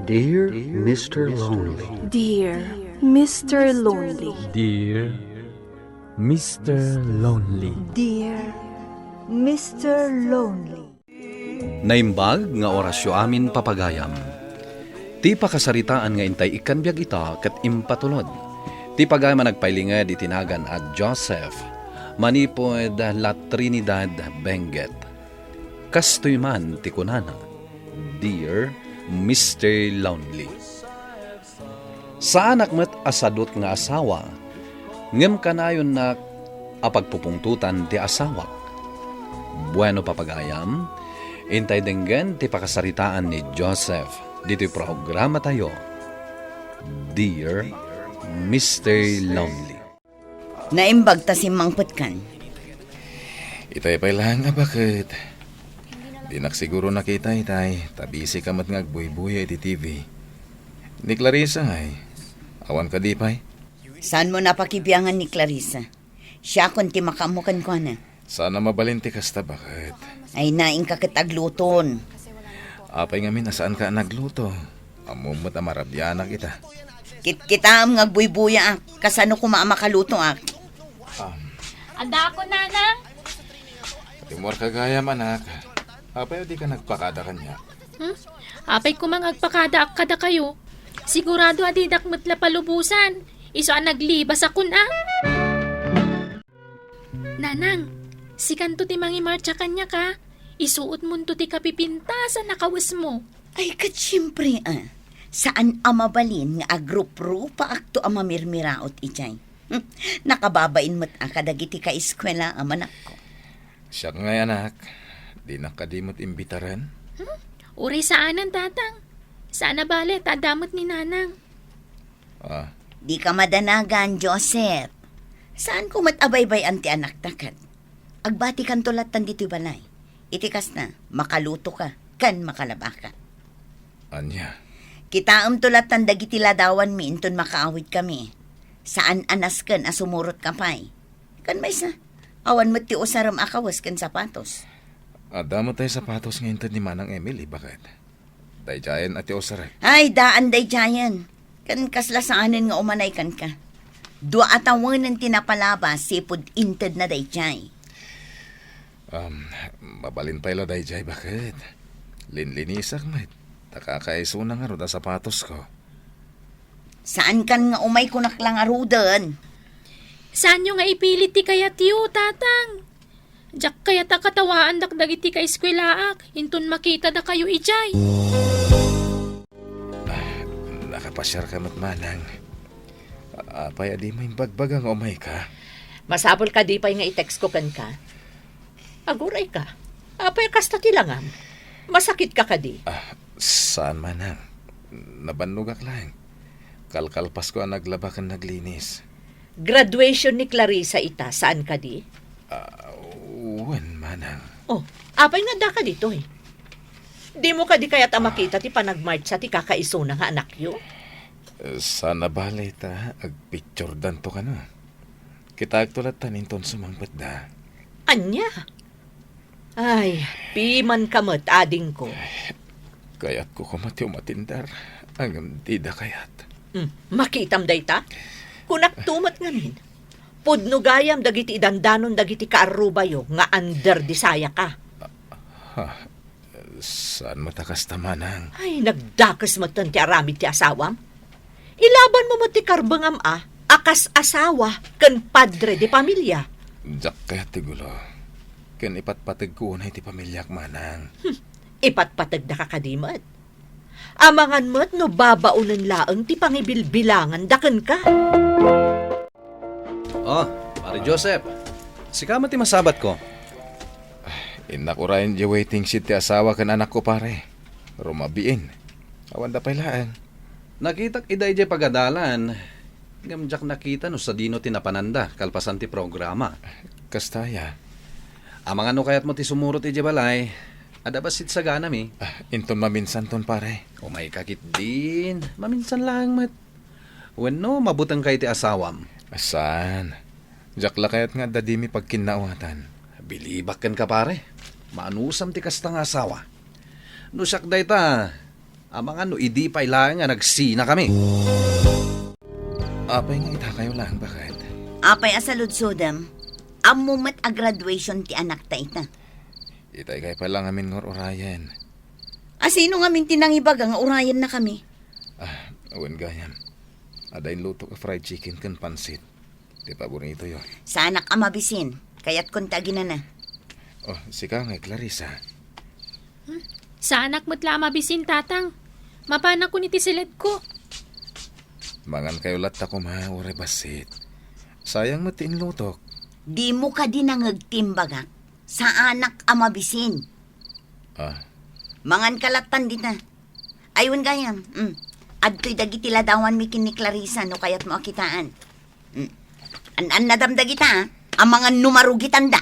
Dear Mr. Lonely. Dear Mr. Lonely. Dear Mr. Lonely. Dear Mr. Lonely. Naimbag nga orasyo amin papagayam. Ti pakasaritaan nga intay ikan biag ita ket impatulod. Ti pagayam nagpailinged itinagan at Joseph manipod la Trinidad Benguet. Kastoy man ti kunana, Dear Mr. Lonely. Sa anak met asadot nga asawa, ngem kanayon na apagpupungtutan ti asawak. Bueno papagayam, intay denggen ti pakasaritaan ni Joseph dito'y programa tayo, Dear Mr. Lonely. Naimbag ta si Mang Putkan. Itay pa lang nga bakit? Di siguro nakita itay, tabisi ka mat ngagbuy-buya iti TV. Ni Clarissa ay, awan ka di pay? Saan mo napakibiyangan ni Clarissa? Siya kun ti makamukan ko na. Sana mabalinti kasta bakit? Ay naing kakitagluton. Apay ngamin nasaan ka nagluto? Amumot amarabyanak kita. Kita am ngagbuy-buya ak, kasano kumamakaluto ak. Anda ako, Nana. Timor kagayam anak. Apay di ka nagpakada kanya. Apay ko mangagpakada ak kada kayo. Sigurado adidak matla palubusan. Iso ang naglibas akon Nanang, si kanto ti mangi marcha kanya ka. Isuot mo ti kapipinta sa nakawas mo. Ay katsiyempre saan amabalin nga agrup-rupa akto amamirmiraot ijay. Nakababain mo't akadagiti ka eskwela amanak ko. Siya nga anak, di nakadimot imbitaran. Uri saanan, tatang? Saan na bale, tadamot ni Nanang? Di ka madanagan, Joseph. Saan ko matabaybay anti anak takat? Agbati kan tulatan dito balay. Itikas na, makaluto ka, kan makalaba ka. Anya? Kita tulatan dagiti ladawan mi inton makaawit kami. Saan anas kan asumurot ka pay? Kan may sa, awan mo ti usaram akawas kan sapatos. Adamo tayo sapatos ngayon ni Manang Emily, bakit? Dayjayan at osare. Ay, daan dayjayan. Kan kaslasaanan nga umanay kan ka. Dua atawan ng tinapalaba, sipod inted na dayjay. Mabalin pa ilo dayjay, bakit? Linlinisak met. Takakaiso na nga ro da sapatos ko. Saan kan nga umay kunak lang arudan? Saan nyo nga ipilit ti kaya tiyo, tatang? Diyak kaya ta katawaan dakdagiti ka eskwelaak, inton makita da kayo ijay. Nakapasyar ka matmanang. Apay adi may bagbagang umay ka. Masapol ka di pa'y nga i-text ko kan ka. Aguray ka. Apay kasta tilangam. Masakit ka di. Saan manang? Nabanugak lang. Kalkalpas ko ang naglabakan naglinis. Graduation ni Clarissa ita. Saan ka di? Uwan manang. Oh, apay nga da ka dito eh. Di mo ka di kaya't makita ti panagmarch sa ti kakaiso na nga anak yo? Sana balay ta, agpicture dan to ka na. Kita agtulatan inton sumangpat da. Anya? Ay, piman kamot ading ko. Kayat ko kumati umatindar. Ang tida kayat. Makitam day ta? Kunak tumat ngamin. Pudno gayam dagiti dandanon dagiti kaarubayo nga under disaya ka. Saan matakas tamanang? Ay, nagdakas mo ti aramid ti asawam. Ilaban mo ti karbangam akas asawa kan padre di pamilya. Jak kaya ti gulo. Ken ipatpatag ko unay ti pamilyak manang. Ipatpatag da kakadimat. Amangan mo't no babaunan laang ti pangibilbilangan daken ka. Pare Joseph, sikama ti masabat ko. Inakurayan di waiting sheet ti asawa kan anak ko pare. Rumabiin. Awan da pailaan. Nakitak iday jay pagadalan. Gamjak nakita no sa dino tinapananda, kalpasan ti programa. Kastaya. Amang ano kayat mo ti sumurot iti balay, adabasit sa ganam Inton maminsan ton pare. Umay kakit din, maminsan lang mat. Wenno, mabutang kay ti asawam. Asan? Jakla kayat nga dadimi pagkinawatan. Bilibak kan ka pare, maanusam ti kasta nga asawa. No siyak day ta, Amang ano, idi pa ilang nga nagsina kami. Apay nga ita kayo lang, bakit? Apay asaludsodam, amumat a graduation ti anak ta ita. Itay kayo pa lang amin ngor orayan. Asino nga min tinangibag nga urayan na kami? Awan gayam. Adain luto ka fried chicken kan pansit. Di paborito yun. Sa anak amabisin, kaya't kuntagin na. Oh, sika nga, Clarissa. Sa anak mo't lamabisin, tatang. Mapana ko ni tisilid ko. Mangan kayo latta ko ure basit. Sayang matiin lutok. Di mo ka din nangagtimbagak sa anak amabisin. Mangan kalatan din na. Ayun gayam. Adto'y dagiti ladawan mi kin ni Clarissa no kaya't mo akitaan. An nadamdagita ang mga numarugitan da.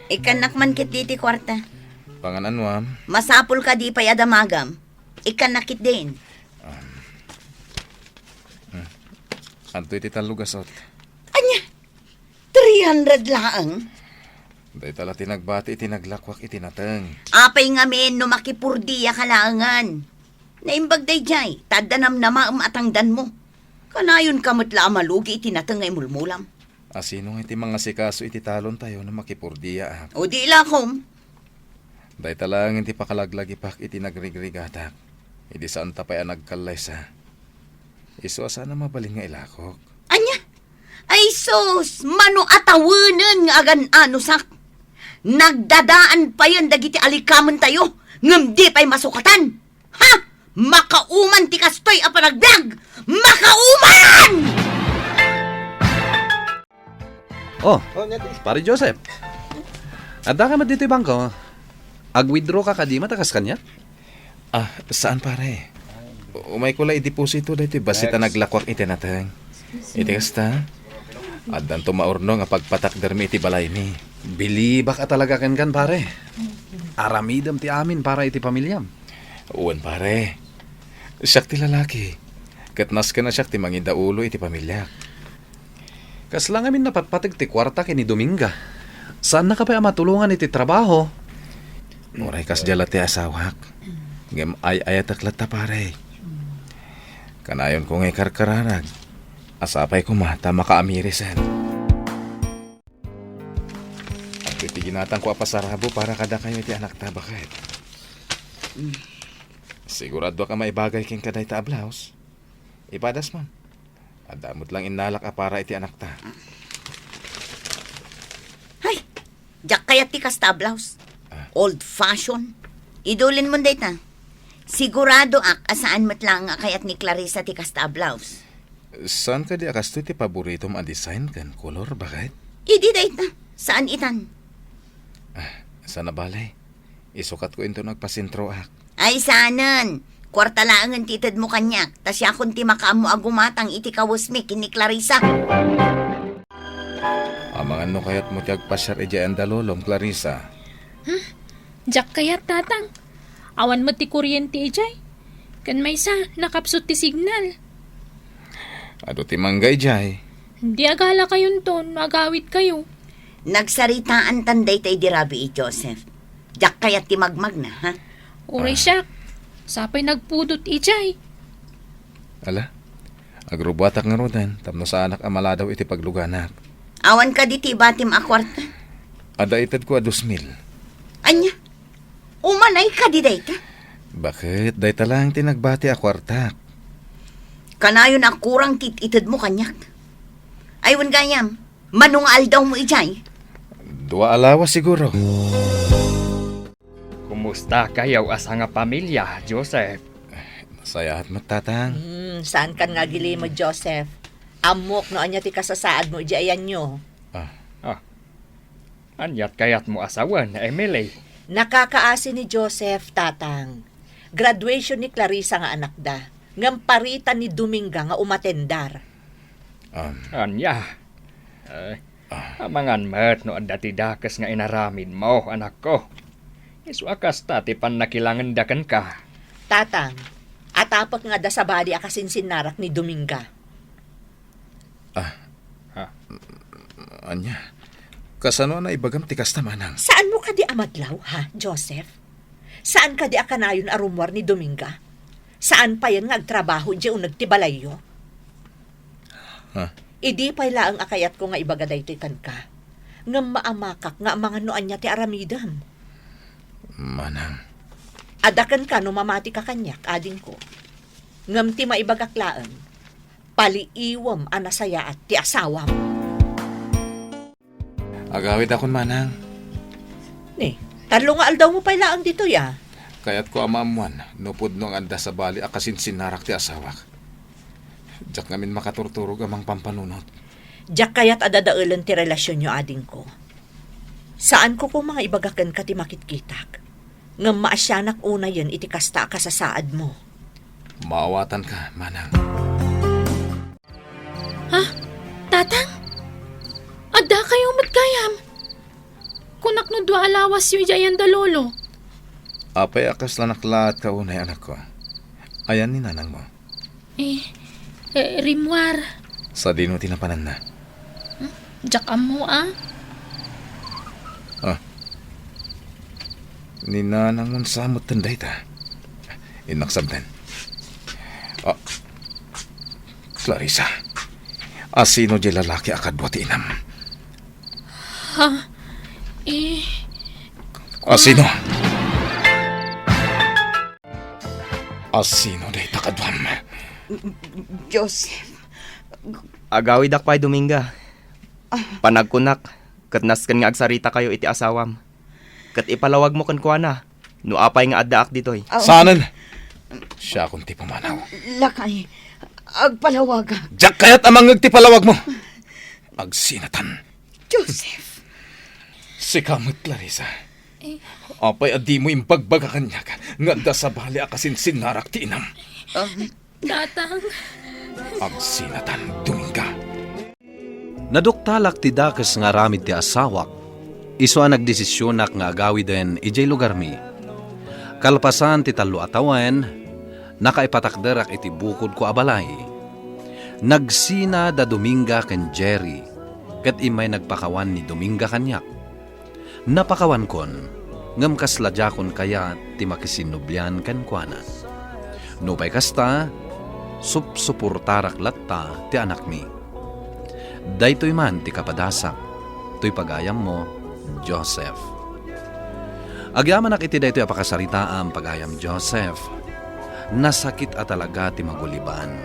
Ikanak man kit diti kwarta. Pangan anwam. Masapul ka di pay adamagam. Ikanakit din. Anto'y titalugasot. Anya, 300 laang. Day tala tinagbati itinaglakwak itinateng. Apay nga men no makipurdiya kalaangan. Naimbag day jay, tadanam na atangdan mo. Kanayon kamutla amalugi itinateng ay mulmulam. Asino nga iti mga sikaso ititalon tayo na makipurdiya. O di ilakom. Day talang iti pakalaglag ipak itinagrigrigatak. Idi saan tapay nagkalay sa. Iso asana mabaling nga ilakok. Anya, ay sus, mano atawanan nga agan anusak. Nagdadaan pa yan dagiti alikaman tayo. Ngam di pa'y masukatan. Ha? Makauman ti kastoy a panagdag! Makauman! Oh, pare Joseph. Adda ka dito yung bangko. Ag-withdraw ka kadima takas kanya? Saan pare? Umay ko la i-deposito dito. Basita naglakwak itinateng. Iti kasta. Addan tumaurno nga pagpatak dermi iti balay ni. Bili baka talaga kan pare. Aramidam ti amin para iti pamilyam. Uwan pare. Siyak ti lalaki. Katnas ka na siyak ti manginda ulo iti pamilya. Kas lang amin napatpatig ti kwarta kini Dominga. Saan na ka pa matulungan iti trabaho? Muray kas jala ti asawak. Ngem ay ayatak lata pare. Kanayon ko ngay karkaranag. Asapay ko mata makaamirisan. At itiginatan ko apasarabo para kada kayo iti anak ta bakit. Sigurado ka maibagay king kaday ta ablaos. Ipadas man. Adamot lang inalak a para iti anak ta. Hay, jak kaya ti kastablaws. Old fashion. Idulin mo data. Sigurado asaan mo't lang kayat ni Clarissa ti kastablaws. Saan ka di akasto ti paborito ma design kan color bakit? Idi data. Saan itan? Sana balay. Isukat ko into nagpasintro ak. Ay sanan. Kwarta laangan titid mo kanyak. Tas yakon ti makaamo agumatang iti kawusmi kini Clarissa. Amangan no kayat mo ti agpasyar iti andalolom Clarissa. Jak kayat, tatang. Awan mo ti kuryente ijay. Kan may sa nakapsot ti signal. Ado ti manggay jay. Hindi agala kayon ton, magawit kayo. Nagsaritaan tanday tay dirabi Joseph. Jak kayat ti magmag na, ha? Uray siya. Sapay nagpudot ijay. Ala, agrubuatak nga rodan, tapno sa anak amala daw iti pagluganak. Awan ka di ti batim akwarta. Ada itad ko a 2,000. Anya, umanay ka di dayta. Bakit? Day talang tinagbati a kwartak. Kanayon ang kurang itid mo kanyak. Aywan gayam, manungal daw mo ijay. 2 alawas siguro. Kumusta kayo asa nga pamilya, Joseph? Masaya at matatang. Saan kan nga gili mo, Joseph? Amok no anya ti kasasaad mo ayan nyo. Anyat kayat mo asawan, Emily. Nakakaasi ni Joseph, tatang. Graduation ni Clarissa nga anak da. Ngam paritan ni Dominga nga umatendar. Anya. Amangan mat no adati dakas nga inaramin mo, anak ko. Isu akas tati pan nakilangan dakan ka. Tatang, atapak nga da sa bali akasinsinnarak ni Dominga. Anya, kasano na ibagam tikas na manang? Saan mo ka di amadlaw, ha, Joseph? Saan ka di akanayon arumwar ni Dominga? Saan pa yan nga agtrabaho di o nagtibalayo? Ha? Idi pa'y laang akayat ko nga ibagaday ti kan ka. Nga maamakak nga mga noan niya ti aramidam. Manang, Adakan ka no mamati ka kanyak, ading ko. Ngam ti maibagaklaan, paliiwam anasaya at ti asawam. agawid akon manang. Ni, talo nga aldaw mo pa'y laang dito ya. Kaya't ko amamuan, nupod nung anda sa bali akasin sinarak ti asawak. Diyak ngamin makaturturog amang pampanunot. Diyak kaya't adadaulan ti relasyon nyo, ading ko. Saan ko kung mga ibagakan ka ti makitkitak? Ngam maasyanak una yan iti kasta ka sa saad mo. Maawatan ka, manang. Ha? Tatang? Adda kayo matkayam. Kunak no dua alawas yu jayan dalolo. Apay akas lanaklat ka unay anak ko. Ayan ni nanang mo. Rimwar. Sa dino tinapanan na. Jak amo Ni nanang mon samot tanday ta. Inaksabdan. Clarissa. Asino di lalaki akadwa ti inam? Asino? Asino di takadwam? Joseph, Agawid akpay Dominga. Panagkunak, kat naskan nga agsarita kayo iti asawam. Kat ipalawag mo kan kuana, no apay nga addaak ditoy. Sanan? Siya akong ti pamanaw. lakay, agpalawaga. Diyak kaya't amang nagtipalawag mo. Agsinatan. Joseph, Si kamot, Clarissa. Apay adi mo yung pagbagakan niya ka. Nga da sa bali akasin sinarak ti inam. Tatang. Agsinatan, Dominga. Naduktalak ti dakes nga ramid ti asawak. Iso ang nagdesisyonak nga agawi den ijay lugar mi. Kalpasan ti talo atawen, nakaipatakderak iti bukod ko abalay. Nagsina da Dominga ken Jerry, ket imay nagpakawan ni Dominga kanyak. Napakawan kon, ngam kasladya kon kaya ti makisinubyan ken kuana. Nupay kasta, supurtarak latta ti anak mi. Daytoy man ti kapadasak, to'y pagayam mo, Joseph. Agyaman ak iti daytoy apakasarita ang pagayam Joseph. Nasakit at talaga ti maguliban.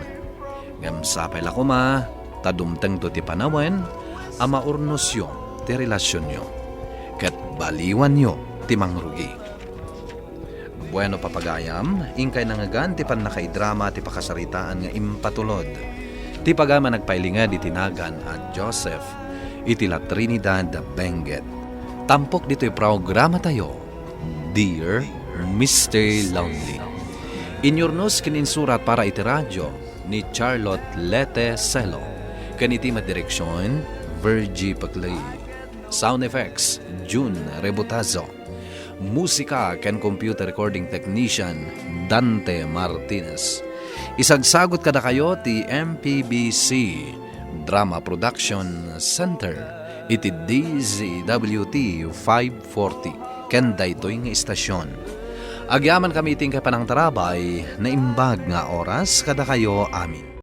Ngam sapay lakuma, tadumteng to ti panawen, ama urnosyo ti relasyon nyo. Ket baliwan nyo ti mangrugi. Bueno papagayam, ingkay nangagan ti panakaidrama ti pakasaritaan nga impatulod. Ti pagama nagpailinga di tinagan at Joseph, iti la Trinidad Benguet. Tampok dito'y programa tayo, Dear Mr. Lonely. Inyornos kininsurat para iti radyo ni Charlotte Lete Celo. Kaniti madireksyon, Virgie Paclay. Sound effects, June Rebutazo. Musika ken computer recording technician, Dante Martinez. Isagsagot kada kayo ti MPBC Drama Production Center iti DZWT 540 ken daytoy nga istasyon. Agyaman kami iting kapanang tarabay na imbag nga oras kada kayo amin.